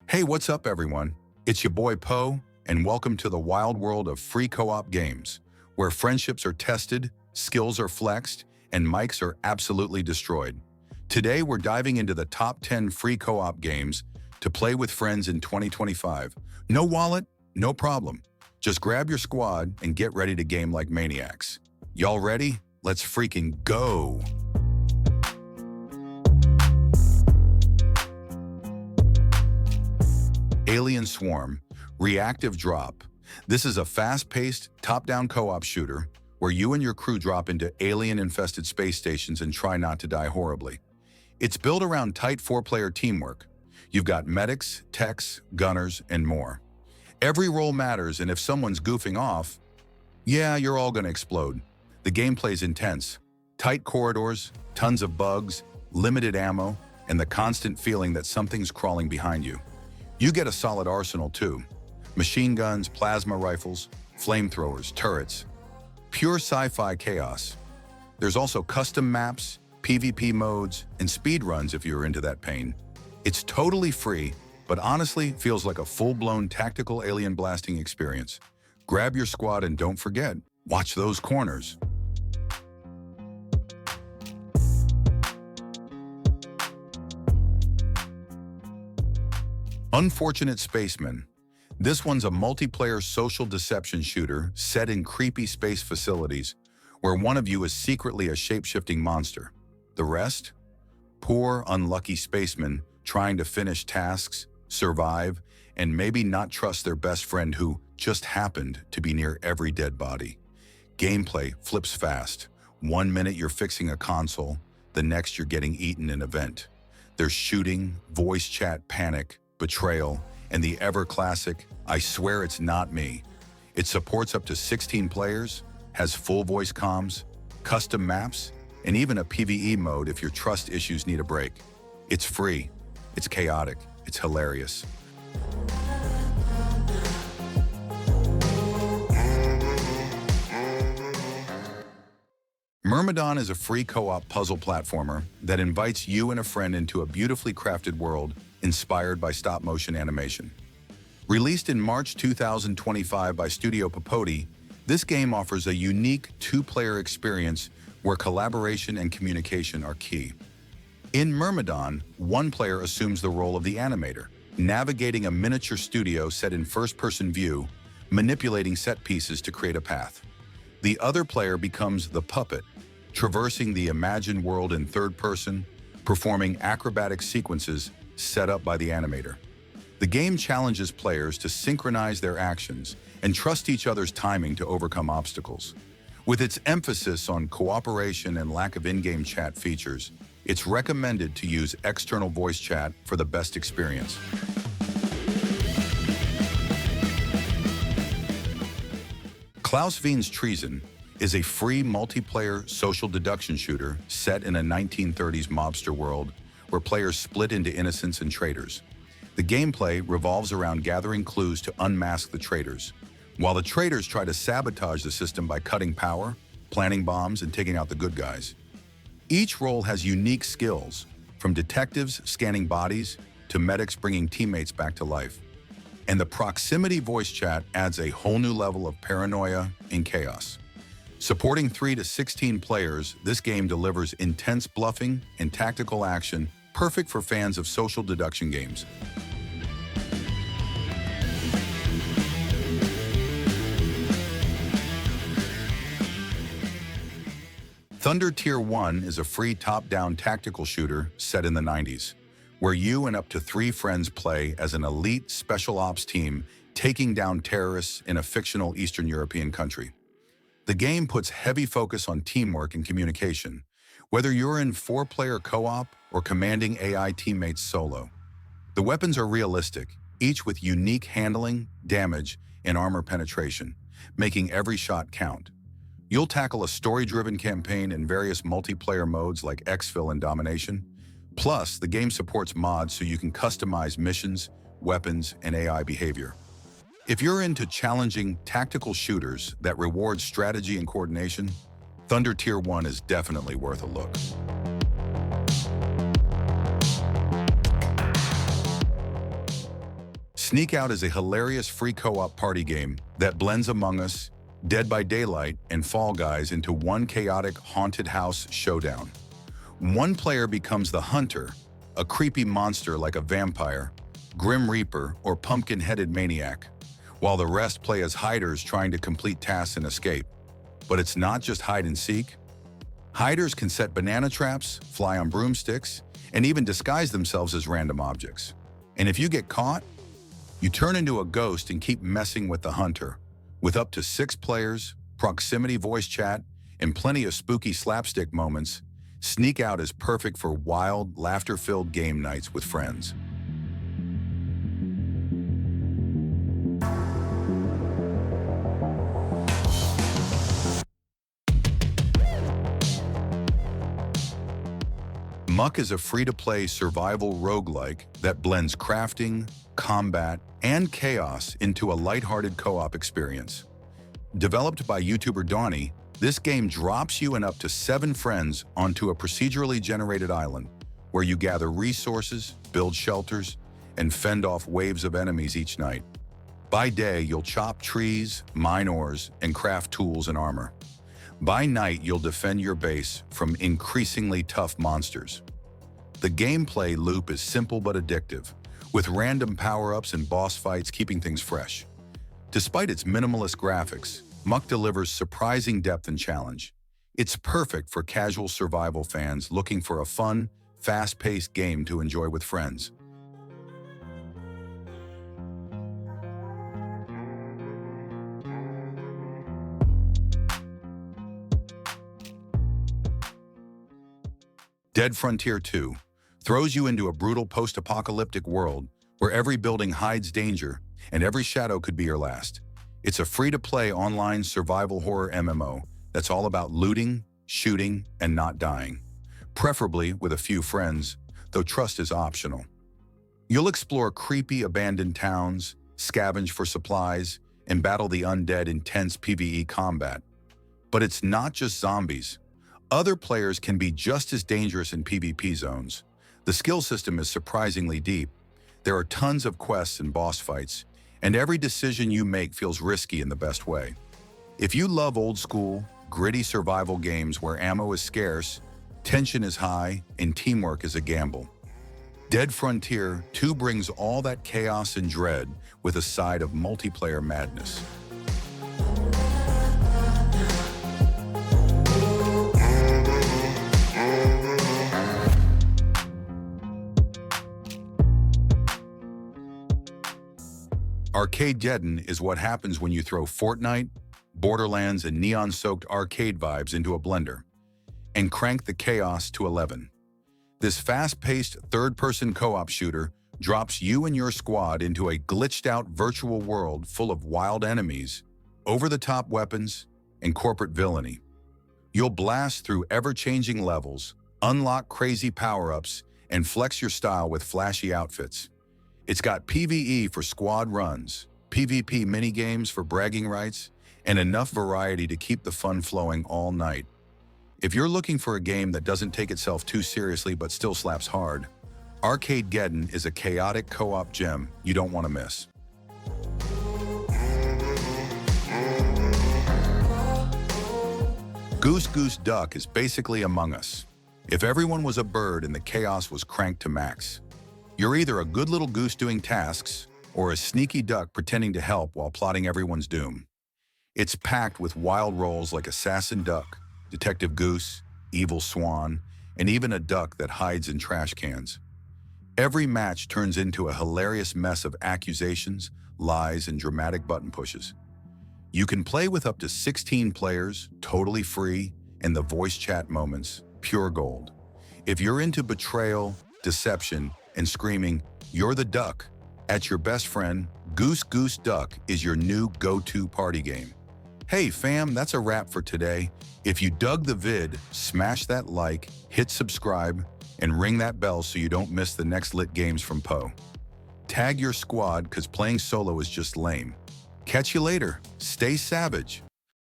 Hey, what's up, everyone? It's your boy Poe, and welcome to the wild world of free co-op games, where friendships are tested, skills are flexed, and mics are absolutely destroyed. Today, we're diving into the top 10 free co-op games to play with friends in 2025. No wallet, no problem. Just grab your squad and get ready to game like maniacs. Y'all ready? Let's freaking go! Alien Swarm, Reactive Drop. This is a fast-paced, top-down co-op shooter where you and your crew drop into alien-infested space stations and try not to die horribly. It's built around tight four-player teamwork. You've got medics, techs, gunners, and more. Every role matters, and if someone's goofing off, yeah, you're all gonna explode. The gameplay's intense. Tight corridors, tons of bugs, limited ammo, and the constant feeling that something's crawling behind you. You get a solid arsenal too. Machine guns, plasma rifles, flamethrowers, turrets. Pure sci-fi chaos. There's also custom maps, PvP modes, and speedruns if you're into that pain. It's totally free, but honestly feels like a full-blown tactical alien blasting experience. Grab your squad and don't forget, watch those corners. Unfortunate Spacemen. This one's a multiplayer social deception shooter set in creepy space facilities where one of you is secretly a shape-shifting monster. The rest? Poor, unlucky spacemen trying to finish tasks, survive, and maybe not trust their best friend who just happened to be near every dead body. Gameplay flips fast. 1 minute you're fixing a console, the next you're getting eaten in a vent. There's shooting, voice chat panic, betrayal, and the ever-classic, I swear it's not me. It supports up to 16 players, has full voice comms, custom maps, and even a PvE mode if your trust issues need a break. It's free, it's chaotic, it's hilarious. Myrmidon is a free co-op puzzle platformer that invites you and a friend into a beautifully crafted world inspired by stop-motion animation. Released in March 2025 by Studio Popodi, this game offers a unique two-player experience where collaboration and communication are key. In Myrmidon, one player assumes the role of the animator, navigating a miniature studio set in first-person view, manipulating set pieces to create a path. The other player becomes the puppet, traversing the imagined world in third person, performing acrobatic sequences set up by the animator. The game challenges players to synchronize their actions and trust each other's timing to overcome obstacles. With its emphasis on cooperation and lack of in-game chat features, it's recommended to use external voice chat for the best experience. Klaus Veen's Treason is a free multiplayer social deduction shooter set in a 1930s mobster world where players split into innocents and traitors. The gameplay revolves around gathering clues to unmask the traitors, while the traitors try to sabotage the system by cutting power, planting bombs, and taking out the good guys. Each role has unique skills, from detectives scanning bodies to medics bringing teammates back to life. And the proximity voice chat adds a whole new level of paranoia and chaos. Supporting 3 to 16 players, this game delivers intense bluffing and tactical action, perfect for fans of social deduction games. Thunder Tier 1 is a free top-down tactical shooter set in the 90s, where you and up to 3 friends play as an elite special ops team taking down terrorists in a fictional Eastern European country. The game puts heavy focus on teamwork and communication, whether you're in 4-player co-op or commanding AI teammates solo. The weapons are realistic, each with unique handling, damage, and armor penetration, making every shot count. You'll tackle a story-driven campaign in various multiplayer modes like exfil and domination. Plus, the game supports mods so you can customize missions, weapons, and AI behavior. If you're into challenging tactical shooters that reward strategy and coordination, Thunder Tier 1 is definitely worth a look. Sneak Out is a hilarious free co-op party game that blends Among Us, Dead by Daylight, and Fall Guys into one chaotic haunted house showdown. One player becomes the hunter, a creepy monster like a vampire, Grim Reaper, or pumpkin-headed maniac, while the rest play as hiders trying to complete tasks and escape. But it's not just hide and seek. Hiders can set banana traps, fly on broomsticks, and even disguise themselves as random objects. And if you get caught, you turn into a ghost and keep messing with the hunter. With up to 6 players, proximity voice chat, and plenty of spooky slapstick moments, Sneak Out is perfect for wild, laughter-filled game nights with friends. Muck is a free-to-play survival roguelike that blends crafting, combat, and chaos into a lighthearted co-op experience. Developed by YouTuber Donnie, this game drops you and up to 7 friends onto a procedurally generated island where you gather resources, build shelters, and fend off waves of enemies each night. By day, you'll chop trees, mine ores, and craft tools and armor. By night, you'll defend your base from increasingly tough monsters. The gameplay loop is simple but addictive, with random power-ups and boss fights keeping things fresh. Despite its minimalist graphics, Muck delivers surprising depth and challenge. It's perfect for casual survival fans looking for a fun, fast-paced game to enjoy with friends. Dead Frontier 2 throws you into a brutal post-apocalyptic world where every building hides danger and every shadow could be your last. It's a free-to-play online survival horror MMO that's all about looting, shooting, and not dying, preferably with a few friends, though trust is optional. You'll explore creepy abandoned towns, scavenge for supplies, and battle the undead in intense PvE combat. But it's not just zombies. Other players can be just as dangerous in PvP zones. The skill system is surprisingly deep. There are tons of quests and boss fights, and every decision you make feels risky in the best way. If you love old-school, gritty survival games where ammo is scarce, tension is high, and teamwork is a gamble, Dead Frontier 2 brings all that chaos and dread with a side of multiplayer madness. Arcadegeddon is what happens when you throw Fortnite, Borderlands, and neon-soaked arcade vibes into a blender and crank the chaos to 11. This fast-paced third-person co-op shooter drops you and your squad into a glitched-out virtual world full of wild enemies, over-the-top weapons, and corporate villainy. You'll blast through ever-changing levels, unlock crazy power-ups, and flex your style with flashy outfits. It's got PvE for squad runs, PvP minigames for bragging rights, and enough variety to keep the fun flowing all night. If you're looking for a game that doesn't take itself too seriously but still slaps hard, Arcadegeddon is a chaotic co-op gem you don't want to miss. Goose Duck is basically Among Us. If everyone was a bird and the chaos was cranked to max. You're either a good little goose doing tasks or a sneaky duck pretending to help while plotting everyone's doom. It's packed with wild roles like Assassin Duck, Detective Goose, Evil Swan, and even a duck that hides in trash cans. Every match turns into a hilarious mess of accusations, lies, and dramatic button pushes. You can play with up to 16 players, totally free, and the voice chat moments, pure gold. If you're into betrayal, deception, and screaming, "You're the duck," at your best friend, Goose Duck is your new go-to party game. Hey fam, that's a wrap for today. If you dug the vid, smash that like, hit subscribe, and ring that bell so you don't miss the next lit games from Poe. Tag your squad, cause playing solo is just lame. Catch you later. Stay savage.